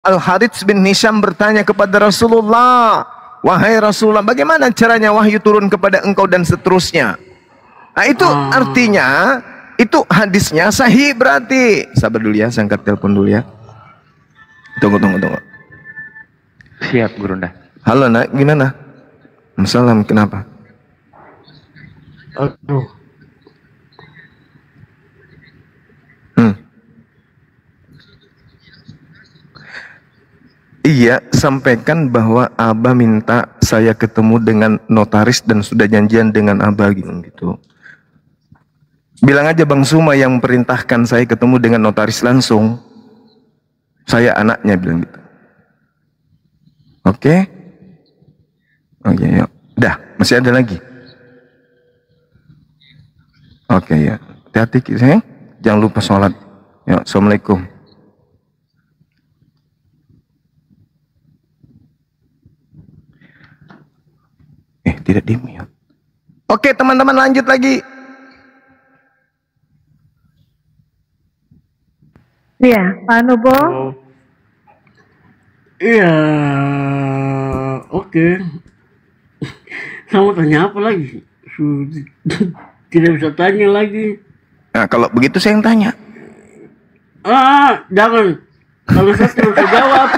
Al-Harits bin Hisham bertanya kepada Rasulullah, wahai Rasulullah, bagaimana caranya wahyu turun kepada engkau dan seterusnya. Nah itu artinya, itu hadisnya sahih berarti. Sabar dulu ya, saya angkat telepon dulu ya. Tunggu. Siap, Gurunda. Halo nak, gimana? Salam, kenapa? Aduh. Iya, sampaikan bahwa Abah minta saya ketemu dengan notaris dan sudah janjian dengan Abah gitu. Bilang aja Bang Suma yang perintahkan saya ketemu dengan notaris langsung. Saya anaknya, bilang gitu. Oke? Oke, yuk. Dah, masih ada lagi. Oke, ya. Hati-hati, sayang. Jangan lupa sholat. Ya, Assalamualaikum. Tidak di-mute. Oke, teman-teman, lanjut lagi. Iya, Pak Nubo. Iya, oke. Kamu tanya apa lagi? Tidak bisa tanya lagi. Nah, kalau begitu saya yang tanya. Jangan. Kalau saya tidak bisa jawab.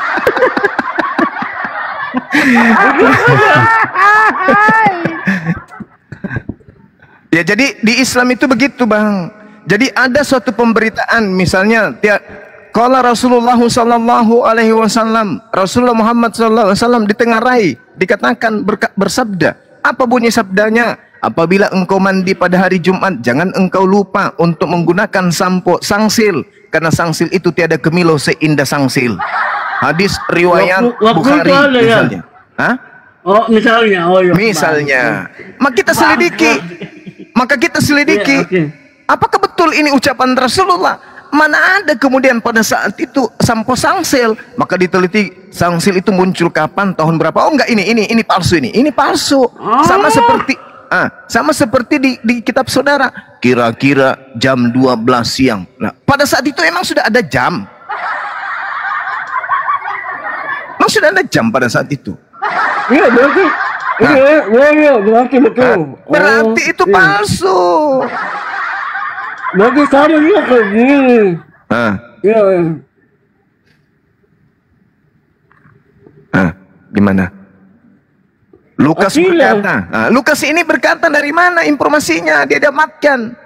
Ya, jadi di Islam itu begitu, Bang. Jadi ada suatu pemberitaan, misalnya qala Rasulullah sallallahu alaihi wasallam, Rasulullah Muhammad sallallahu alaihi wasallam ditengarai, dikatakan bersabda. Apa bunyi sabdanya? Apabila engkau mandi pada hari Jumat, jangan engkau lupa untuk menggunakan sampo sangsil, karena sangsil itu tiada kemilau seindah sangsil. Hadis riwayat Bukhari misalnya. Hah? Oh, misalnya. Oh, iya. Misalnya. Maka kita selidiki. Okay. Apakah betul ini ucapan Rasulullah? Mana ada kemudian pada saat itu sampo sangsil? Maka diteliti sangsil itu muncul kapan, tahun berapa? Oh enggak, ini palsu ini. Ini palsu. Sama seperti di kitab saudara. Kira-kira jam 12 siang. Nah, pada saat itu emang sudah ada jam. Emang sudah ada jam pada saat itu. Iya, berarti. Iya, berarti betul. Berarti itu palsu. Berarti sama juga kayak gini. Iya. Gimana? Lukas berkata. Lukas ini berkata dari mana informasinya? Dia dapatkan.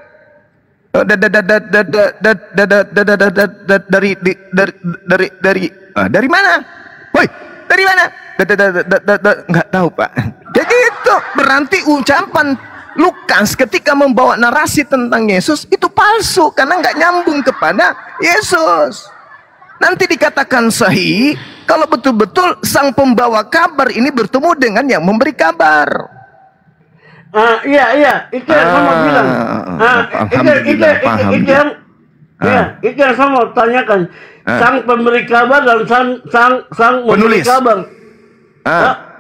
Dari mana? Woi, dari mana? Nggak tahu, Pak. Jadi itu berarti ucapan Lukas ketika membawa narasi tentang Yesus itu palsu karena nggak nyambung kepada Yesus. Nanti dikatakan sahih kalau betul-betul sang pembawa kabar ini bertemu dengan yang memberi kabar. Iya, itu yang saya mau bilang. Itu yang saya mau tanyakan. Sang pemberi kabar dan sang memberi kabar.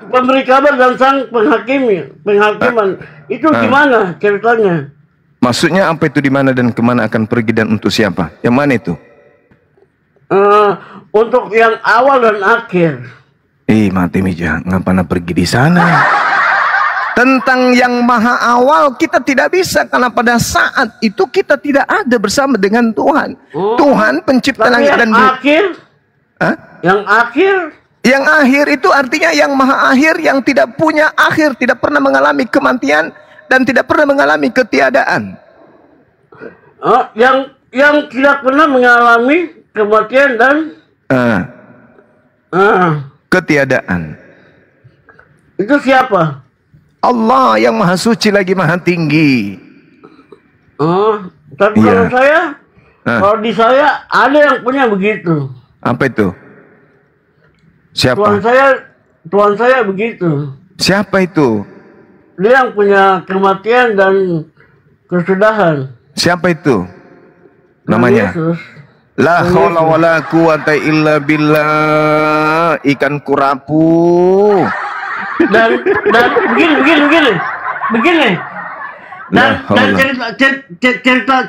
Pemberi kabar dan sang penghakiman itu gimana ceritanya? Maksudnya apa itu, di mana dan kemana akan pergi dan untuk siapa? Yang mana itu? Untuk yang awal dan akhir. Mati Mija, nggak pernah pergi di sana. Tentang yang maha awal kita tidak bisa, karena pada saat itu kita tidak ada bersama dengan Tuhan. Tuhan pencipta langit dan bumi. Yang akhir? Yang akhir itu artinya yang maha akhir, yang tidak punya akhir, tidak pernah mengalami kematian dan tidak pernah mengalami ketiadaan. Yang tidak pernah mengalami kematian dan ketiadaan. Itu siapa? Allah yang maha suci lagi maha tinggi. Tapi kalau di saya ada yang punya begitu. Apa itu? Siapa? Tuhan saya begitu. Siapa itu? Dia yang punya kematian dan kesudahan. Siapa itu? Namanya? Yesus. La haula wala quwata illa billah. Ikan kurapu. Dan begini. Dan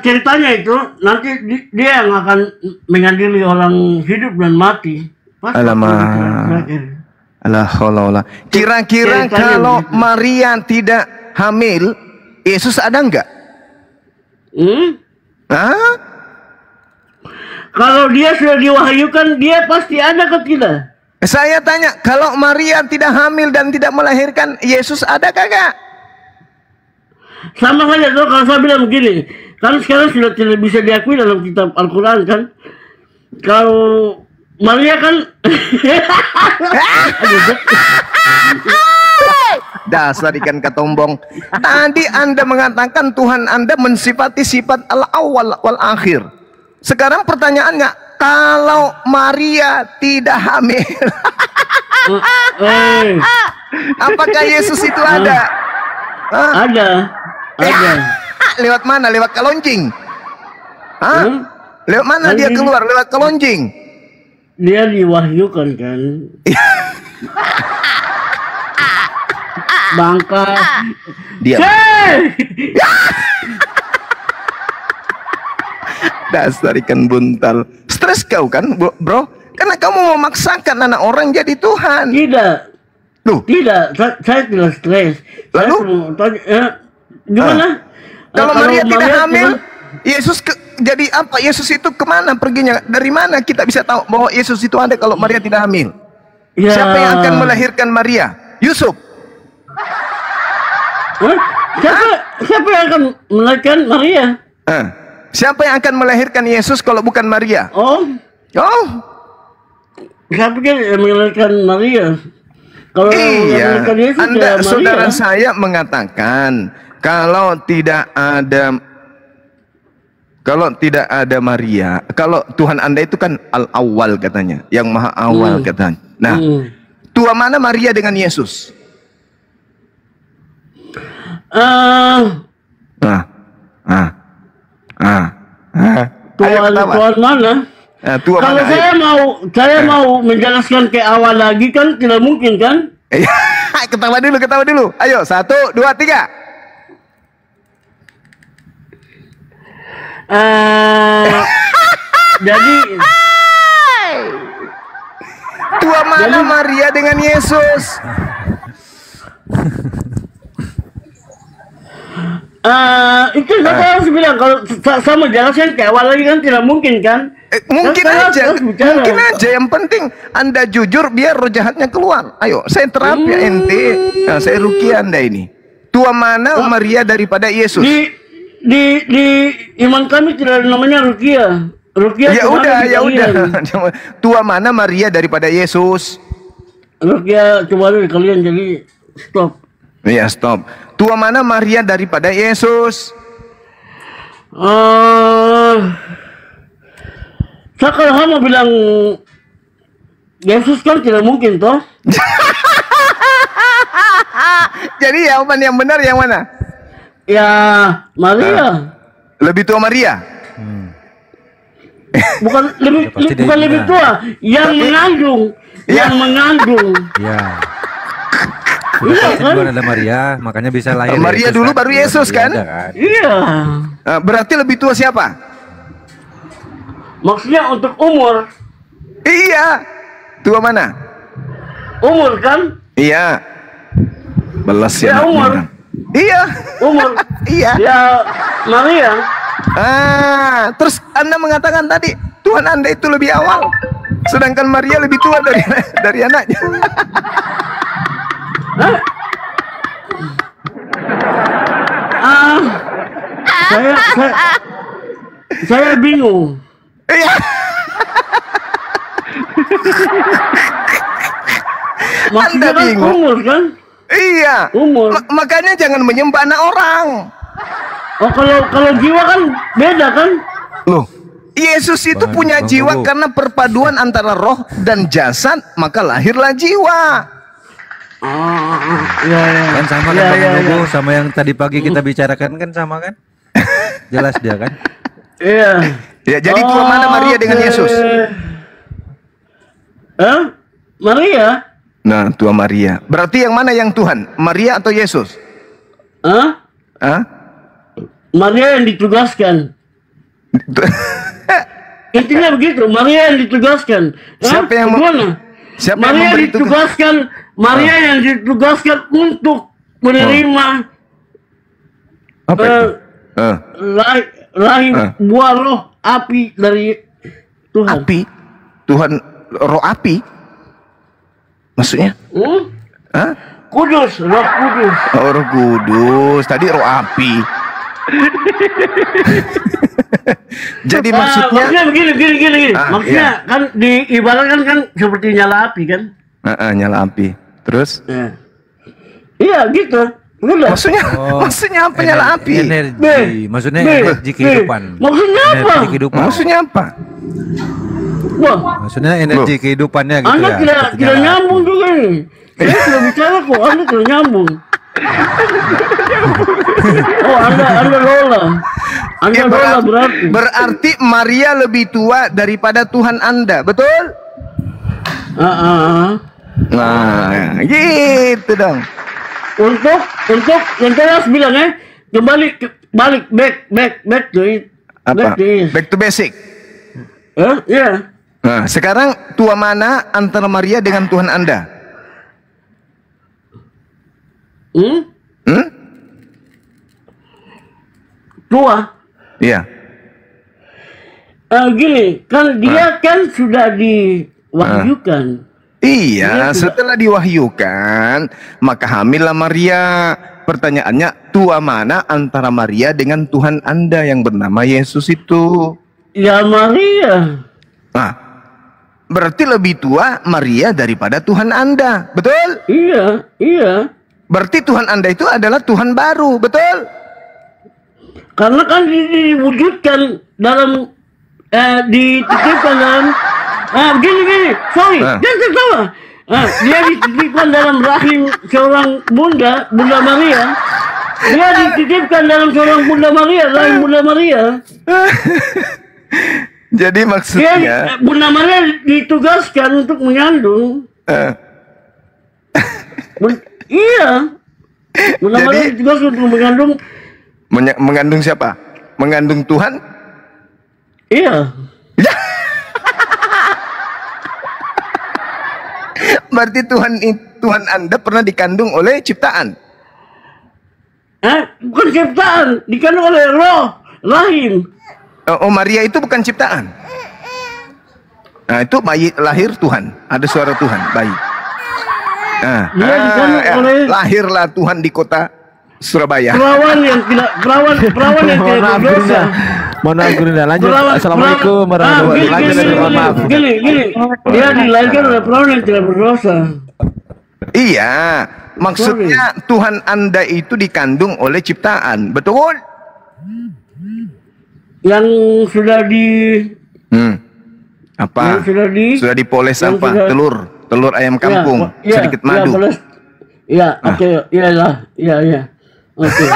ceritanya itu nanti dia yang akan mengadili orang hidup dan mati. Alamak. Alhamdulillah. Kira-kira kalau Maria tidak hamil, Yesus ada enggak? Hah? Kalau dia sudah diwahyukan, dia pasti ada ke tidak? Saya tanya, kalau Maria tidak hamil dan tidak melahirkan, Yesus ada kagak? Sama saja tuh kalau saya bilang begini, kan sekarang sudah tidak bisa diakui dalam kitab Al-Quran kan. Kalau Maria kan dasar ikan ketombong. Tadi Anda mengatakan Tuhan Anda mensifati sifat al-awwal wal akhir. Sekarang pertanyaannya, kalau Maria tidak hamil, apakah Yesus itu ada? Ada. Lewat mana? Lewat kalonjing? Lewat mana dia keluar? Lewat kalonjing? Dia diwahyukan kan. Bangka. Dia. Dasar ikan buntal. Stres kau kan, bro? Karena kamu memaksakan anak orang jadi Tuhan. Tidak. Loh? Tidak, saya tidak stres. Lalu? Gimana? Kalau Maria tidak hamil, Yesus jadi apa? Yesus itu kemana perginya? Dari mana kita bisa tahu bahwa Yesus itu ada kalau Maria tidak hamil? Ya. Siapa yang akan melahirkan Maria? Yusuf. Siapa yang akan melahirkan Maria? Siapa yang akan melahirkan Yesus kalau bukan Maria? Siapa yang melahirkan Maria? Kalau iya, Anda saudara saya mengatakan kalau tidak ada Maria, kalau Tuhan Anda itu kan al-awwal katanya, yang maha awal katanya. Nah, tua mana Maria dengan Yesus? Tuhan mana? Kalau saya mau menjelaskan ke awal lagi kan tidak mungkin kan? Ketawa dulu. Ayo, 1, 2, 3. Jadi tua mana Maria dengan Yesus? Itu saya harus bilang kalau sama jelaskan ke awal lagi kan tidak mungkin kan? Mungkin aja. Yang penting Anda jujur biar roh jahatnya keluar. Ayo, saya terapi ente. Nah, saya rukia Anda ini. Tua mana Maria daripada Yesus? Di iman kami tidak ada namanya rukia. Ya udah. Tua mana Maria daripada Yesus? Rukia coba dulu kalian, jadi stop. Iya, stop. Tua mana Maria daripada Yesus? Saya kalau mau bilang Yesus kan tidak mungkin toh. Jadi yang benar yang mana? Ya Maria. Lebih tua Maria? Bukan lebih tua, yang mengandung. Yang mengandung. Ya. Iya kan? Belum ada Maria, makanya bisa lahir. Maria dulu baru Yesus kan? Iya. Berarti lebih tua siapa? Maksudnya untuk umur. Iya. Tua mana? Umur kan? Iya. Belas ya. Umur. Iya. Umur. Iya. Ya Maria. Terus Anda mengatakan tadi Tuhan Anda itu lebih awal, sedangkan Maria lebih tua dari anaknya. Saya bingung. Iya. Anda bingung? Umur kan? Iya. Umur. Makanya jangan menyembah anak orang. Oh, kalau jiwa kan beda kan? Loh, Yesus itu punya jiwa karena perpaduan antara roh dan jasad, maka lahirlah jiwa. Kan sama kan sama yang tadi pagi kita bicarakan kan sama kan? Jelas dia kan? Iya. Ya, jadi tua mana Maria dengan Yesus? Maria. Nah, tua Maria. Berarti yang mana yang Tuhan? Maria atau Yesus? Maria yang ditugaskan. Intinya begitu, Maria yang ditugaskan. Siapa yang siapa yang Maria memberi ditugaskan, Maria yang ditugaskan untuk menerima apa itu? lahir buah roh api dari Tuhan. Api? Tuhan roh api? Maksudnya? Hah? Kudus, roh kudus. Oh, roh kudus. Tadi roh api. Jadi maksudnya begini. Maksudnya kan diibaratkan kan seperti nyala api kan? Nyala api. Terus? Iya gitu. Benar. Maksudnya apa nyala api? Energi. Maksudnya energi kehidupan. Maksudnya apa? Energi kehidupan. Maksudnya apa? Wah, Maksudnya energi kehidupannya gitu Anda ya. tidak nyambung juga ini. Saya sudah bicara kok, Anda tidak nyambung. Oh, Anda lola. Anda lola berarti. Berarti Maria lebih tua daripada Tuhan Anda, betul? Nah, gitu dong. Untuk yang saya bilang balik back to it. Apa? Back to basic. Iya. Nah, sekarang tua mana antara Maria dengan Tuhan Anda? Tua. Iya. Gini, kan dia kan sudah diwahyukan. Iya, setelah diwahyukan, maka hamillah Maria. Pertanyaannya, tua mana antara Maria dengan Tuhan Anda yang bernama Yesus itu? Ya Maria. Nah, berarti lebih tua Maria daripada Tuhan Anda, betul? Iya. Berarti Tuhan Anda itu adalah Tuhan baru, betul? Karena kan diwujudkan dalam dititipkan dalam gini, sorry, jangan tertawa. Dia dititipkan dalam rahim seorang bunda Maria. Dia dititipkan dalam seorang bunda Maria, rahim bunda Maria. Jadi maksudnya bunda Maria ditugaskan untuk mengandung. Iya. Bunda Maria ditugaskan untuk mengandung. Mengandung siapa? Mengandung Tuhan? Iya. Berarti Tuhan Anda pernah dikandung oleh ciptaan? Bukan ciptaan, dikandung oleh roh, rahim. Oh, Maria itu bukan ciptaan. Nah, itu bayi lahir Tuhan, ada suara Tuhan, bayi. Dia dikandung oleh lahirlah Tuhan di kota Surabaya. Perawan yang tidak berdosa. Mohon maaf, lanjut. Assalamualaikum warahmatullahi wabarakatuh. Gini. Dia dilahirkan oleh perawan yang tidak berdosa. Iya, maksudnya Tuhan Anda itu dikandung oleh ciptaan, betul? Yang sudah apa? Sudah dipoles apa? Sudah, telur ayam kampung, sedikit madu. Iya, oke, iya. Oke.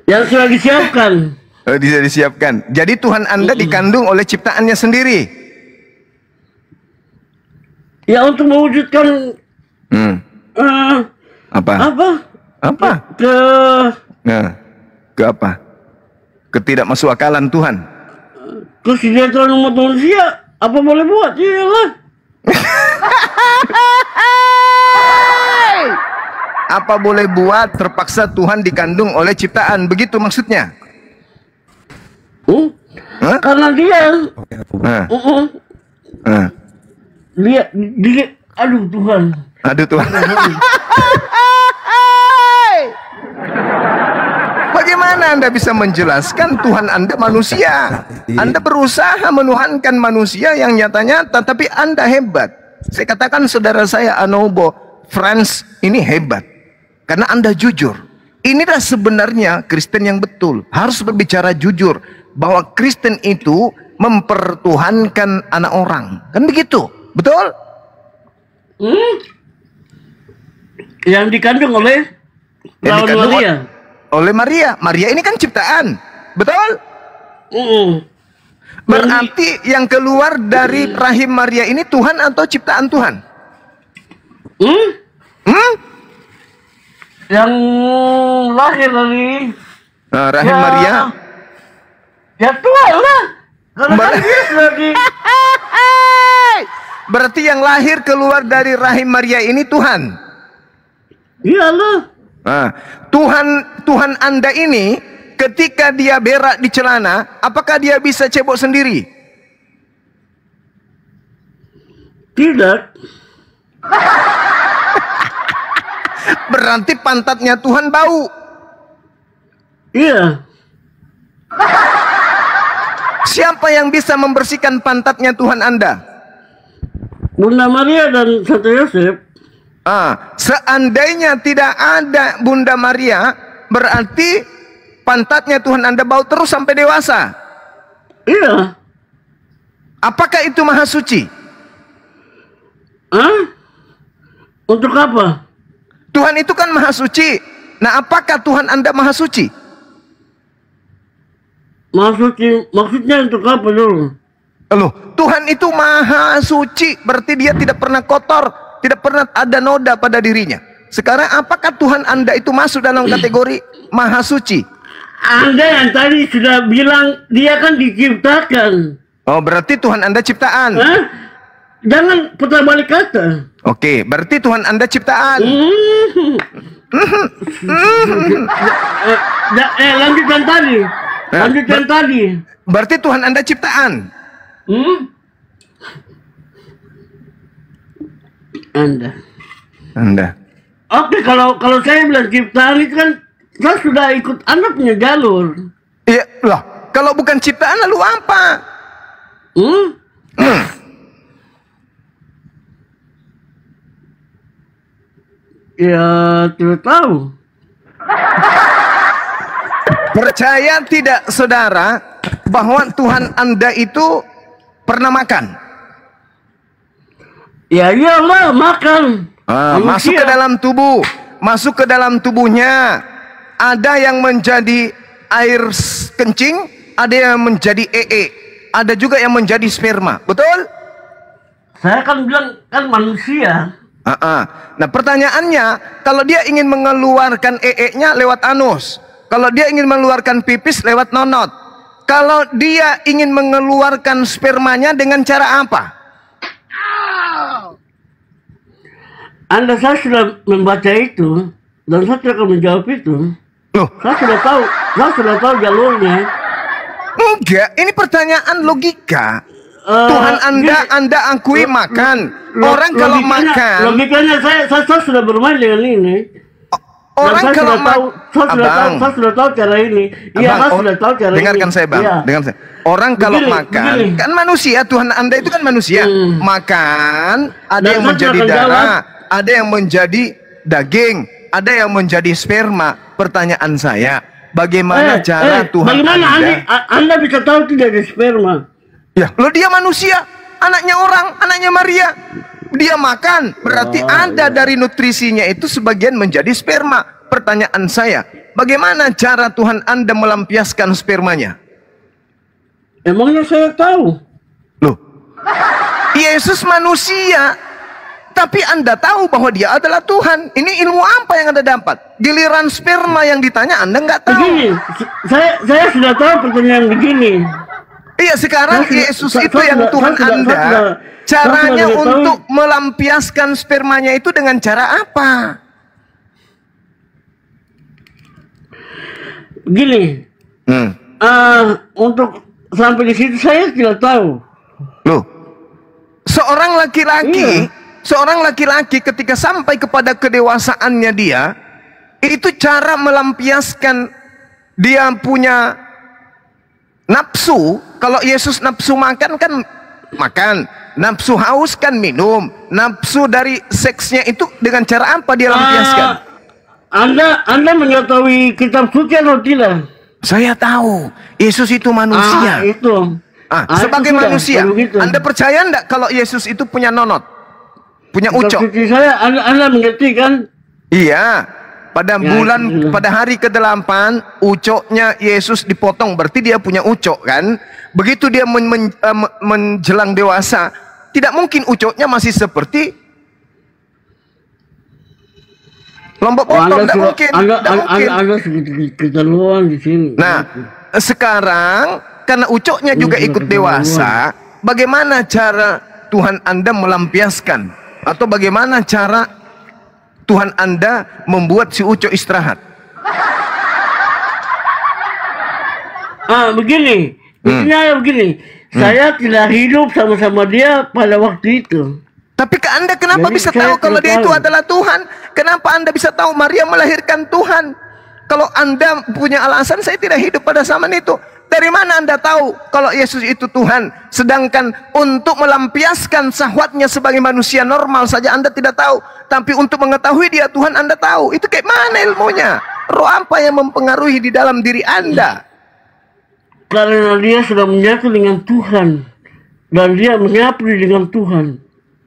Yang sudah disiapkan. Disiapkan. Jadi Tuhan Anda dikandung oleh ciptaannya sendiri. Ya, untuk mewujudkan apa? Ke apa? Ketidakmasukakalan Tuhan. Kesejahteraan umat manusia, apa boleh buat? Iyalah. Apa boleh buat, terpaksa Tuhan dikandung oleh ciptaan, begitu maksudnya? Karena dia aduh Tuhan. Bagaimana Anda bisa menjelaskan Tuhan Anda manusia? Anda berusaha menuhankan manusia yang nyata-nyata, tapi Anda hebat. Saya katakan saudara saya Anobo, Franz ini hebat karena Anda jujur. Inilah sebenarnya Kristen yang betul. Harus berbicara jujur bahwa Kristen itu mempertuhankan anak orang. Kan begitu? Betul? Yang dikandung oleh Maria. Oleh Maria. Maria ini kan ciptaan. Betul? Berarti yang keluar dari rahim Maria ini Tuhan atau ciptaan Tuhan? Yang lahir dari rahim Maria Ya Tuhan lah. Karena kan dia lagi. Berarti yang lahir keluar dari rahim Maria ini Tuhan. Iyalah. Nah, Tuhan Anda ini ketika dia berak di celana, apakah dia bisa cebok sendiri? Tidak. Berarti pantatnya Tuhan bau. Iya. Siapa yang bisa membersihkan pantatnya Tuhan Anda? Bunda Maria dan Santo Yosef. Seandainya tidak ada Bunda Maria, berarti pantatnya Tuhan Anda bau terus sampai dewasa. Iya. Apakah itu maha suci? Untuk apa? Tuhan itu kan maha suci. Nah, apakah Tuhan Anda maha suci? Maksudnya untuk apa dulu? Loh, Tuhan itu maha suci, berarti dia tidak pernah kotor, tidak pernah ada noda pada dirinya. Sekarang apakah Tuhan Anda itu masuk dalam kategori maha suci? Anda yang tadi sudah bilang dia kan diciptakan. Oh, berarti Tuhan Anda ciptaan. Jangan putar balik kata. Oke, berarti Tuhan Anda ciptaan. Lanjutkan tadi. Lanjutkan tadi. Berarti Tuhan Anda ciptaan. Anda. Oke, kalau saya bilang ciptaan itu kan saya sudah ikut Anda punya jalur. Iya, loh. Kalau bukan ciptaan lalu apa? Ya, tidak tahu. Percaya tidak saudara bahwa Tuhan Anda itu pernah makan? Ya iyalah, makan. Masuk ke dalam tubuh, masuk ke dalam tubuhnya. Ada yang menjadi air kencing, ada yang menjadi ada juga yang menjadi sperma. Betul? Saya kan bilang kan manusia. Nah, pertanyaannya, kalau dia ingin mengeluarkan nya lewat anus, kalau dia ingin mengeluarkan pipis lewat nonot, kalau dia ingin mengeluarkan spermanya dengan cara apa? Saya sudah membaca itu dan saya tidak akan menjawab itu. Loh, saya sudah tahu jalurnya. Enggak, ini pertanyaan logika. Tuhan Anda akui makan. Orang kalau makan, logikanya saya sudah bermain dengan ini. Orang kalau saya sudah tahu cara ini. Iya, saya sudah tahu cara dengarkan ini. Saya, Bang. Ya. Dengarkan saya. Orang kalau makan, kan manusia, Tuhan Anda itu kan manusia. Makan, ada yang menjadi darah, ada yang menjadi daging, ada yang menjadi sperma. Pertanyaan saya, bagaimana cara Tuhan bagaimana Anda bisa tahu tidak ada sperma? Ya, lo dia manusia, anaknya orang, anaknya Maria. Dia makan, berarti ada dari nutrisinya itu sebagian menjadi sperma. Pertanyaan saya, bagaimana cara Tuhan Anda melampiaskan spermanya? Emangnya saya tahu? Loh, Yesus manusia, tapi Anda tahu bahwa dia adalah Tuhan. Ini ilmu apa yang Anda dapat? Giliran sperma yang ditanya Anda nggak tahu. Begini, saya sudah tahu pertanyaan begini. Iya, sekarang Yesus itu yang Tuhan Anda. Caranya untuk melampiaskan spermanya itu dengan cara apa? Begini, untuk sampai di situ saya tidak tahu. Loh, seorang laki-laki ketika sampai kepada kedewasaannya dia, itu cara melampiaskan dia punya nafsu. Kalau Yesus nafsu makan kan makan, nafsu haus kan minum, nafsu dari seksnya itu dengan cara apa dia lampiaskan? Anda mengetahui kitab suci atau tidak? Saya tahu, Yesus itu manusia. Sebagai itu manusia, Anda percaya enggak kalau Yesus itu punya nonot, punya ucok? Saya, Anda mengerti kan? Iya. Pada hari ke-8 ucoknya Yesus dipotong, berarti dia punya ucok kan? Begitu dia menjelang dewasa, tidak mungkin ucoknya masih seperti lombok potong, tidak mungkin. Anda sedikit keterlaluan di sini. Nah, sekarang karena ucoknya juga ikut dewasa, bagaimana cara Tuhan Anda melampiaskan, atau bagaimana cara Tuhan Anda membuat si ucok istirahat? Begini, begini. Saya tidak hidup sama-sama dia pada waktu itu. Tapi ke Anda kenapa Jadi bisa saya tahu kalau dia tahu. itu adalah Tuhan? Kenapa Anda bisa tahu Maria melahirkan Tuhan? Kalau Anda punya alasan saya tidak hidup pada zaman itu, dari mana Anda tahu kalau Yesus itu Tuhan? Sedangkan untuk melampiaskan syahwatnya sebagai manusia normal saja Anda tidak tahu, tapi untuk mengetahui dia Tuhan Anda tahu. Itu kayak mana ilmunya? Roh apa yang mempengaruhi di dalam diri Anda? Karena dia sudah menyatu dengan Tuhan, dan dia menyatu dengan Tuhan.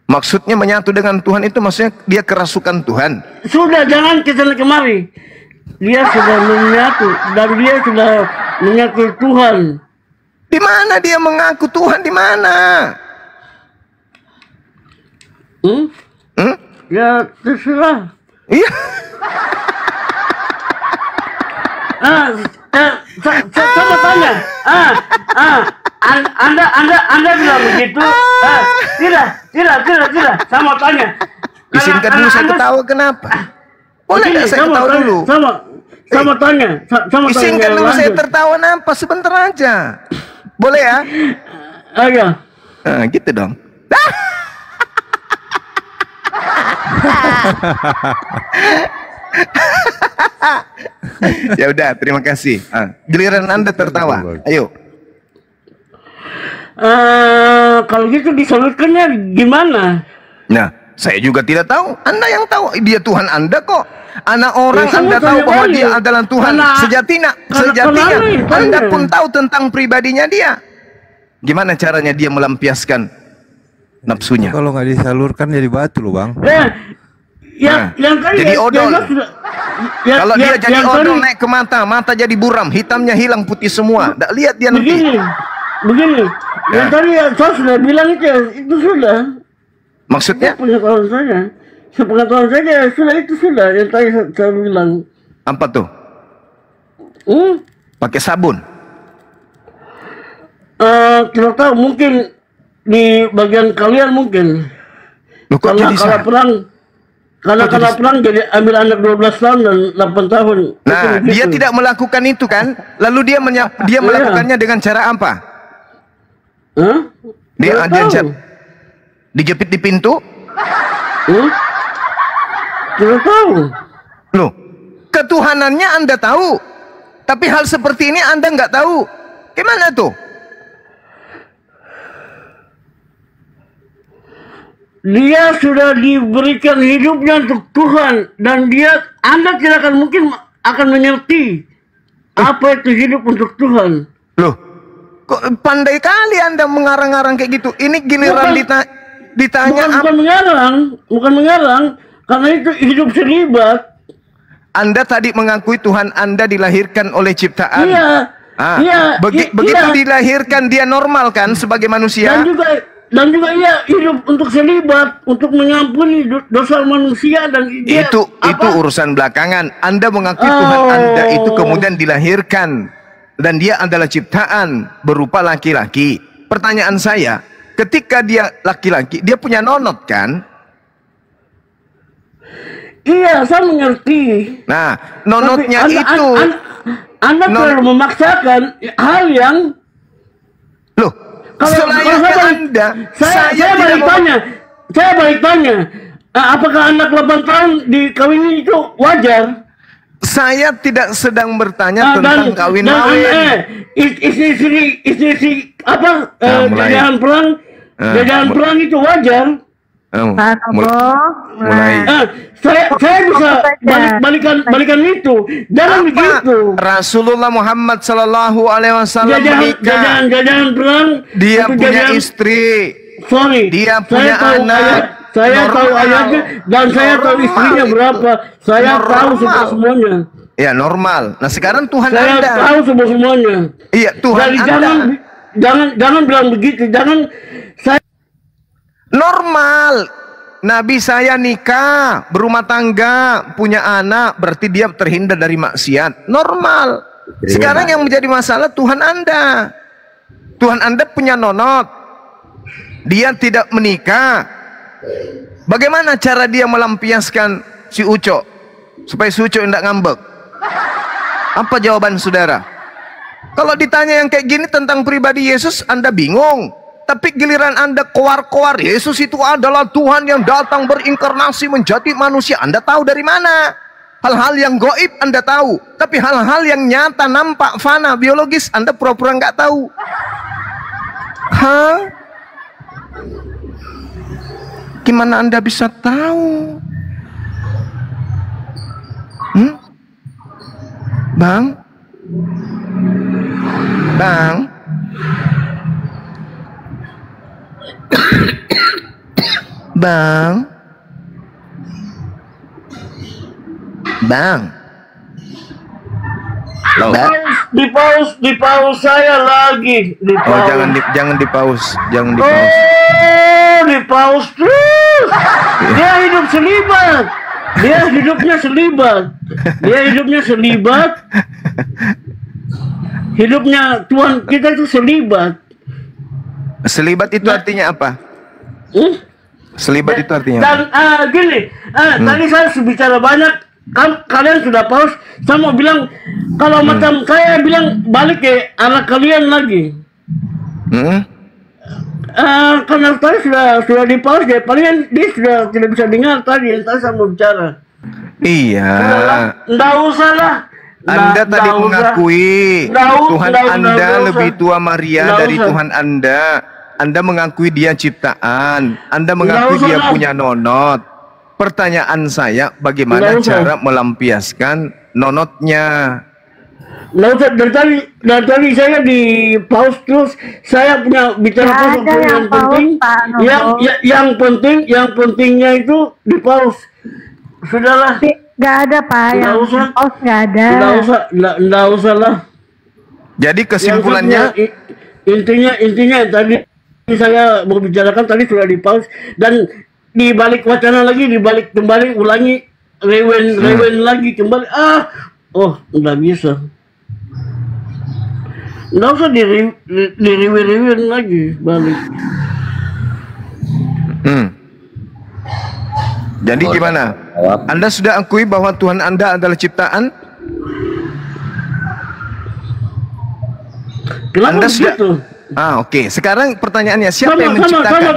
Maksudnya menyatu dengan Tuhan itu maksudnya dia kerasukan Tuhan. Sudah, jangan kesana kemari. Dia sudah menyatu, dan dia sudah menyatu Tuhan. Di mana dia mengaku Tuhan? Di mana? Ya terserah. Iya. Sama tanya. Anda bilang begitu? Tidak. Sama tanya. Izinkan dulu saya ketawa, kenapa? Boleh nggak saya ketawa dulu? Sama tanya. Izinkan dulu saya tertawa, nampak sebentar aja. Boleh ya? Ayo. Nah, gitu dong. Ya udah, terima kasih. Giliran Anda tertawa. Ayo. Kalau gitu disalurkannya gimana? Nah, saya juga tidak tahu. Anda yang tahu. Dia Tuhan Anda kok. Anak orang Ya, Anda tahu bahwa dia adalah Tuhan. Sejatinya Anda pun tahu tentang pribadinya dia. Gimana caranya dia melampiaskan nafsunya? Kalau nggak disalurkan jadi batu loh, Bang. Yang tadi jadi odol. Kalau dia jadi odol tadi, naik ke mata jadi buram, hitamnya hilang, putih semua. Nggak lihat dia nanti. Begini. Yang tadi saya sudah bilang itu sudah. Maksudnya? Sepengetahuan saya sudah yang tadi saya bilang. Apa tuh? Pakai sabun? Tidak tahu, mungkin di bagian kalian mungkin. Loh, kok jadi Kalau perang jadi ambil anak 12 tahun dan 8 tahun. Nah, dia tidak melakukan itu kan? Lalu dia melakukannya dengan cara apa? Dia dijepit di pintu? Tidak tahu. Loh, ketuhanannya Anda tahu, tapi hal seperti ini Anda nggak tahu. Gimana tuh? Dia sudah diberikan hidupnya untuk Tuhan, dan Anda tidak akan mungkin akan mengerti apa itu hidup untuk Tuhan. Loh, kok pandai kali Anda mengarang-arang kayak gitu. Ini giliran ditanya bukan mengarang, karena itu hidup selibat. Anda tadi mengakui Tuhan Anda dilahirkan oleh ciptaan. Iya. Begitu dilahirkan dia normal kan sebagai manusia. Dan juga ia hidup untuk selibat, untuk mengampuni dosa manusia, dan itu urusan belakangan. Anda mengakui Tuhan Anda itu kemudian dilahirkan dan dia adalah ciptaan berupa laki-laki. Pertanyaan saya, ketika dia laki-laki, dia punya nonot kan? Iya, saya mengerti. Nah, nonotnya itu Anda terlalu memaksakan hal yang Kalau Anda, saya balik tanya, apakah anak 8 tahun dikawini itu wajar? Saya tidak sedang bertanya tentang kawin-kawin. Istri apa? Jajahan perang itu wajar? Mulai. Saya bisa balikan itu. Jangan begitu. Rasulullah Muhammad Sallallahu Alaihi Wasallam menikah. Jajahan perang. Dia punya istri. Dia punya anak. Saya tahu ayatnya dan saya tahu istrinya berapa. Saya tahu semuanya. Ya, normal. Nah, sekarang Tuhan Anda. Saya tahu semuanya. Iya, Tuhan Anda. Jangan bilang begitu. Normal. Nabi saya nikah, berumah tangga, punya anak, berarti dia terhindar dari maksiat. Normal. Sekarang yang menjadi masalah Tuhan Anda. Tuhan Anda punya nonot, dia tidak menikah. Bagaimana cara dia melampiaskan si Uco supaya si Uco tidak ngambek? Apa jawaban saudara? Kalau ditanya yang kayak gini tentang pribadi Yesus, Anda bingung. Tapi giliran Anda koar-koar Yesus itu adalah Tuhan yang datang berinkarnasi menjadi manusia, Anda tahu dari mana? Hal-hal yang gaib Anda tahu, tapi hal-hal yang nyata, nampak, fana, biologis, Anda pura-pura nggak tahu. Hah? Gimana Anda bisa tahu? Bang? Bang? Bang? Bang? Di paus saya lagi. Oh, jangan di pause, jangan di pause. Oh, di paus terus. Dia hidup selibat. Dia hidupnya selibat. Hidupnya Tuhan kita itu selibat. Selibat itu artinya apa? Selibat itu artinya dan apa? Gini, tadi saya sudah bicara banyak. Kalian sudah pause. Saya mau bilang, kalau macam saya bilang balik ke arah kalian lagi. Karena tadi sudah di pause ya, palingan dia sudah tidak bisa dengar tadi yang tadi saya mau bicara. Iya. Nggak usah lah. Anda tadi mengakui Tuhan Anda lebih tua Maria dari Tuhan Anda. Anda mengakui dia ciptaan. Anda mengakui dia punya nonot. Pertanyaan saya, bagaimana cara melampiaskan nonotnya? Dari tadi saya di pause terus. Saya punya bicara yang penting. Yang pentingnya itu di pause. Sudahlah. Nggak ada Pak. Yang pause nggak ada. Nggak usah lah. Jadi kesimpulannya, intinya tadi saya mau bicarakan tadi sudah di pause dan dibalik wacana lagi, dibalik kembali, ulangi, rewen lagi kembali. Nggak bisa. Nggak usah diriwi-riwin lagi balik. Jadi gimana? Anda sudah akui bahwa Tuhan Anda adalah ciptaan? Kenapa Anda begitu? Oke. Sekarang pertanyaannya, siapa yang menciptakan?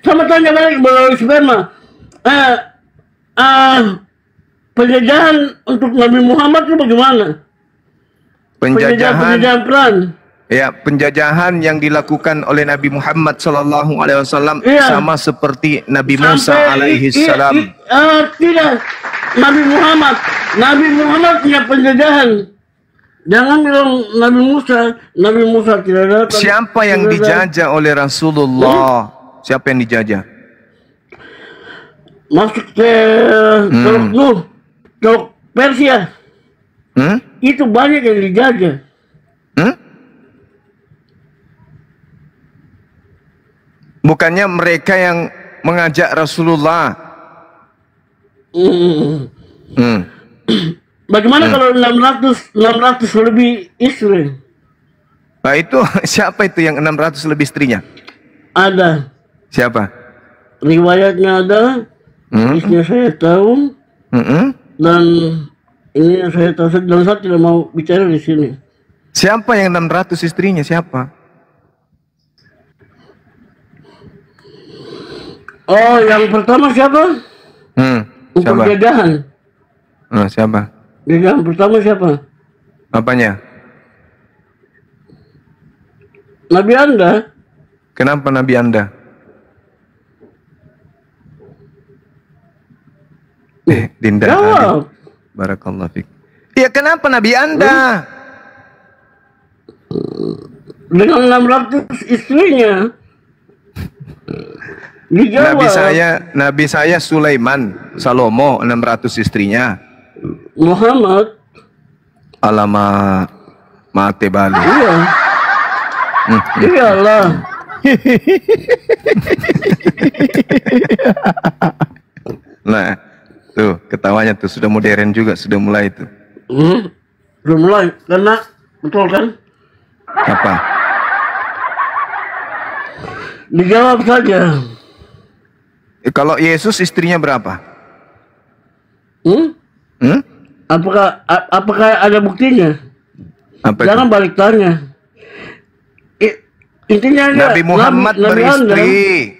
Sama tanya balik melalui sperma. Penjajahan untuk Nabi Muhammad itu bagaimana? Penjajahan peran. Ya, penjajahan yang dilakukan oleh Nabi Muhammad SAW sama seperti Nabi Musa alaihi salam. Tidak, Nabi Muhammad punya penjajahan. Jangan bilang Nabi Musa tidak datang. Siapa yang dijajah oleh Rasulullah? Siapa yang dijajah? Masuk ke Teluk Persia. Itu banyak yang dijajah. Bukannya mereka yang mengajak Rasulullah. Bagaimana kalau 600 lebih istri? Nah itu siapa itu yang 600 lebih istrinya? Ada. Siapa? Riwayatnya ada. Istrinya saya tahu. Dan ini yang saya tahu, dan saya tidak mau bicara di sini. Siapa yang 600 istrinya? Siapa? Oh, yang pertama siapa? Siapa? Penjajahan. Siapa? Yang pertama siapa? Apanya? Nabi Anda. Kenapa Nabi Anda? Dinda Jawab. Barakallahu fiik. Ya kenapa Nabi Anda? Dengan 600 istrinya. Dijawab. Nabi saya Sulaiman, Salomo 600 istrinya. Muhammad. Alamak, mate bali. Iya. Iyalah. Nah, tuh ketawanya tuh sudah modern juga, sudah mulai itu. Sudah mulai, karena betul kan? Apa? Dijawab saja. Kalau Yesus istrinya berapa? Apakah ada buktinya? Jangan balik tanya. Intinya Nabi Muhammad beristri.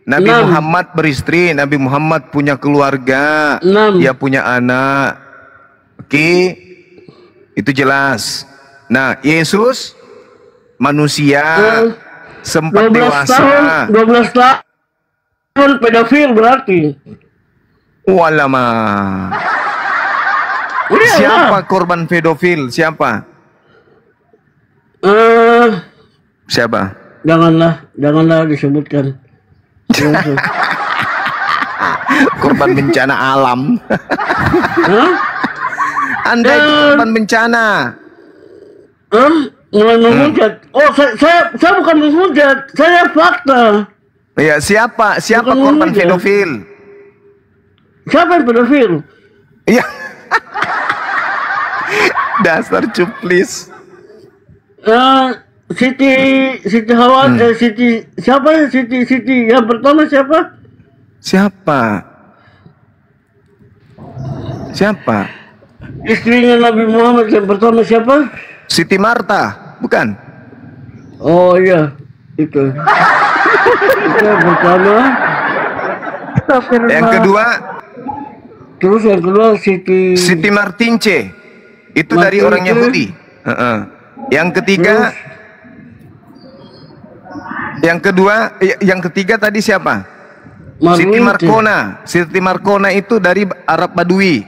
Nabi Muhammad beristri. Nabi Muhammad punya keluarga. Dia punya anak. Oke, itu jelas. Nah, Yesus manusia sempat 12 dewasa. tahun, 12 tahun pedofil berarti. Walama. Siapa korban pedofil? Siapa? Siapa? Janganlah disebutkan. Korban bencana alam. Anda itu korban bencana. Menghujat. Oh, saya bukan menghujat, saya fakta. Ya, siapa korban pedofil? Siapa yang pedofil? Iya. Dasar cuplis. Siti Hawa, siapa ya? Siti yang pertama siapa? Siapa? Istrinya Nabi Muhammad yang pertama siapa? Siti Marta, bukan? Oh iya, itu. Itu yang pertama. Yang kedua? Terus yang kedua Siti Martince. Itu dari orang Yahudi. Yang ketiga? Yang ketiga tadi siapa? Siti Markona. Siti Markona itu dari Arab Badui.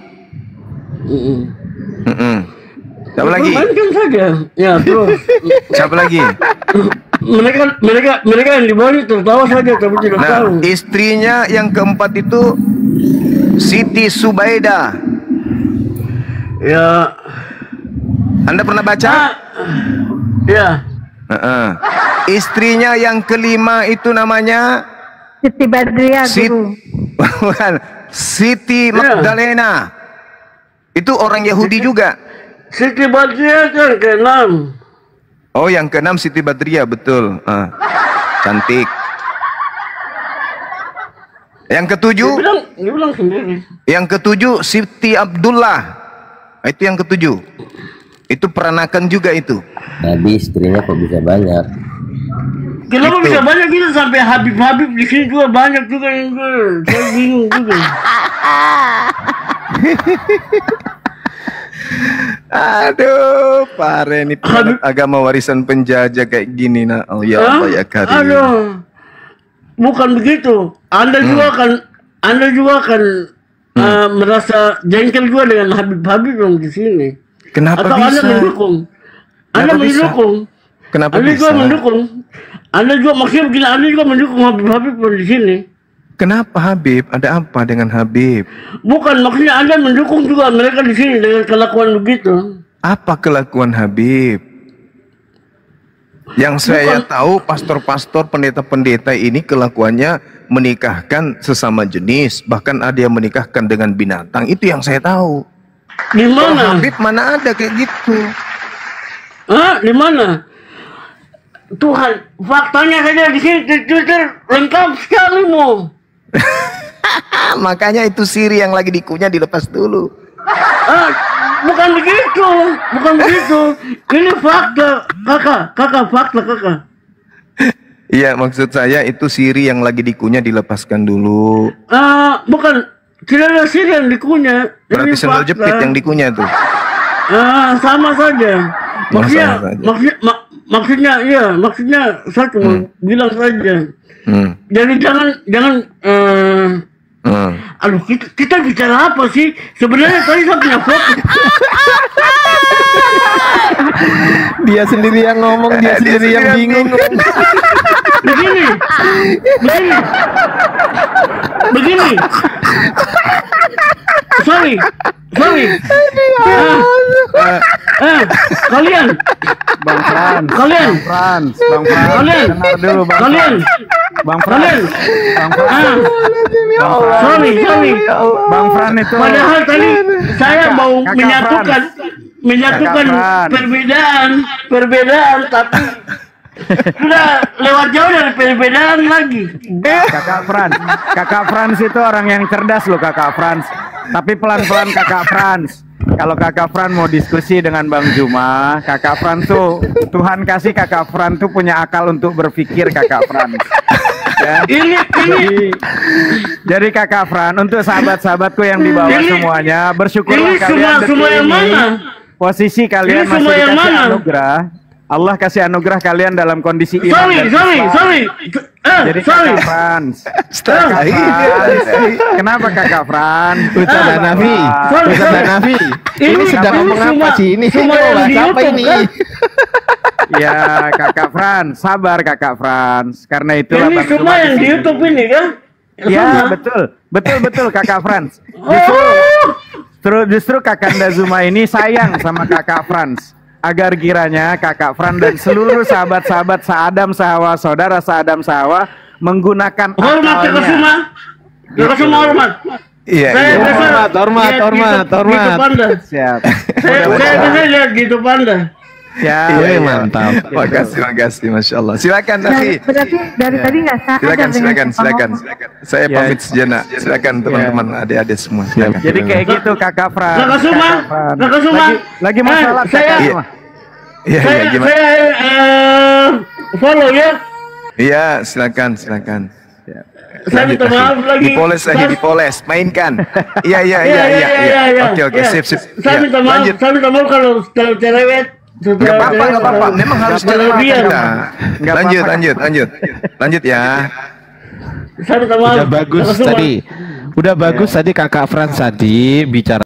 Siapa lagi? Mainkan saja. Ya, terus. Siapa lagi? Mereka yang di bawah tertawa saja tapi tidak tahu. Istrinya yang keempat itu Siti Subaidah. Ya. Anda pernah baca? Ya. Istrinya yang kelima itu namanya Siti Badriah, Guru. Bukan. Siti Magdalena. Itu orang Yahudi juga. Siti Badriah yang ke-6. Oh, yang ke-6 Siti Badriah, betul. Cantik. Yang ketujuh? Dia bilang sendiri. Yang ketujuh Siti Abdullah. Itu yang ketujuh. Itu peranakan juga itu. Nabi istrinya kok bisa banyak? Kenapa bisa banyak gitu sampai Habib di sini juga banyak juga yang saya bingung juga. Aduh, pare ini agama warisan penjajah kayak gini nak. Oh ya Allah ya Karim. Aduh, bukan begitu. Anda juga kan merasa jengkel juga dengan Habib yang di sini. Kenapa atau bisa? Anda mendukung? Anda mendukung? Kenapa Anda bisa? juga mendukung? Anda juga maksudnya begini, Anda juga mendukung Habib yang di sini. Kenapa Habib? Ada apa dengan Habib? Bukan, maksudnya Anda mendukung juga mereka di sini dengan kelakuan begitu. Apa kelakuan Habib? Yang saya tahu pastor-pastor, pendeta-pendeta ini kelakuannya menikahkan sesama jenis, bahkan ada yang menikahkan dengan binatang. Itu yang saya tahu. Di mana? Habib mana ada kayak gitu? Di mana? Tuhan, faktanya saja di sini di Twitter lengkap sekali mu. Makanya itu siri yang lagi dikunyah dilepas dulu. Bukan begitu, bukan begitu. Ini fakta, kakak, fakta kakak. Iya, maksud saya itu siri yang lagi dikunyah dilepaskan dulu. Bukan, tidak ada siri yang dikunyah. Berarti sendal jepit yang dikunyah tuh. Sama saja. Maksudnya saya cuma bilang saja. Jadi jangan aduh, kita bicara apa sih? Sebenarnya tadi saya punya fokus. Dia sendiri yang ngomong, dia sendiri yang bingung. Begini. Sorry. Kalian. Bang Frans. Sorry. Bang Frans itu. Padahal tadi saya mau menyatukan perbedaan, tapi Sudah lewat jauh dari perbedaan lagi. Kakak Frans itu orang yang cerdas loh Kakak Frans. Tapi pelan-pelan Kakak Frans. Kalau Kakak Frans mau diskusi dengan Bang Juma, Kakak Frans tuh Tuhan kasih Kakak Frans tuh punya akal untuk berpikir Kakak Frans. Ya. Jadi Kakak Frans untuk sahabat-sahabatku yang di bawah semuanya bersyukurlah kalian semua yang mana? Posisi kalian masih dikasih anugerah. Allah kasih anugerah kalian dalam kondisi iman. Sorry. Jadi Kakak Frans. Kenapa Kakak Frans? Ustaz Nafi. Ini sedang ngomong apa sih? Ini apa ini? Ya Kakak Frans, sabar Kakak Frans. Karena itu ini semua yang di YouTube ini kan? Ya betul Kakak Frans. Justru Kakanda Zuma ini sayang sama Kakak Frans. Agar kiranya Kakak Frans dan seluruh sahabat-sahabat Saadam Sahawa, saudara Saadam Sahawa menggunakan hormat Kakak Zuma. Kakak Zuma hormat. Iya. Hormat. Siap. Saya lihat gitu Panda. Ya, mantap. Makasih, Masya Allah. Silakan Nafi. Berarti dari tadi nggak sadar. Silakan. Saya pamit sejenak. Silakan teman-teman, adik-adik semua. Silakan. Jadi kayak gitu Kakak Frans. Kakak Zuma. Lagi masalah saya gimana? Saya follow ya. Iya, silakan. Saya minta maaf lagi. Dipoles, mainkan. Iya. Oke, sip. Saya minta maaf kalau cerewet. Enggak apa-apa. Memang harus cerewet. Lanjut ya. Saya minta maaf. Udah bagus tadi Kakak Frans tadi bicara